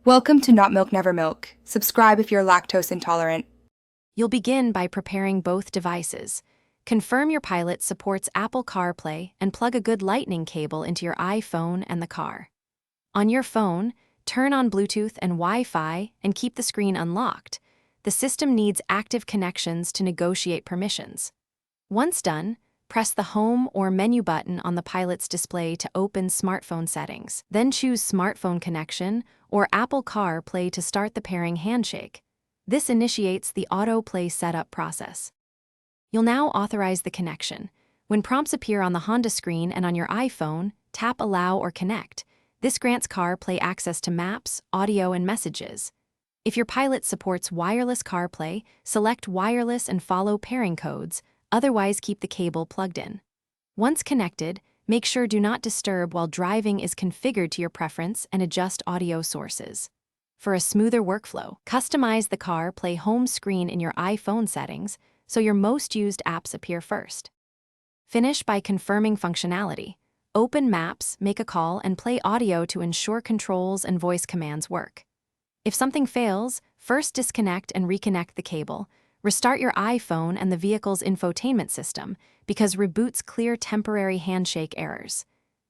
Welcome to Not Milk Never Milk. Subscribe if you're lactose intolerant. You'll begin by preparing both devices. Confirm your Pilot supports Apple CarPlay and plug a good lightning cable into your iPhone and the car. On your phone, turn on Bluetooth and Wi-Fi and keep the screen unlocked. The system needs active connections to negotiate permissions. Once done, press the Home or Menu button on the Pilot's display to open smartphone settings. Then choose Smartphone Connection or Apple CarPlay to start the pairing handshake. This initiates the autoplay setup process. You'll now authorize the connection. When prompts appear on the Honda screen and on your iPhone, tap Allow or Connect. This grants CarPlay access to maps, audio, and messages. If your Pilot supports wireless CarPlay, select Wireless and follow pairing codes. Otherwise, keep the cable plugged in. Once connected, make sure Do Not Disturb while driving is configured to your preference and adjust audio sources. For a smoother workflow, customize the CarPlay home screen in your iPhone settings so your most used apps appear first. Finish by confirming functionality. Open Maps, make a call, and play audio to ensure controls and voice commands work. If something fails, first disconnect and reconnect the cable. Restart your iPhone and the vehicle's infotainment system because reboots clear temporary handshake errors.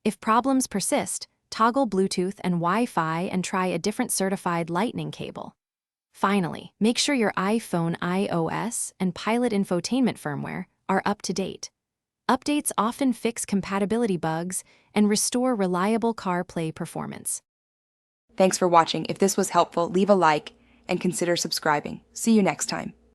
If problems persist, toggle Bluetooth and Wi-Fi and try a different certified lightning cable. Finally, make sure your iPhone iOS and Pilot infotainment firmware are up to date. Updates often fix compatibility bugs and restore reliable CarPlay performance. Thanks for watching. If this was helpful, leave a like and consider subscribing. See you next time.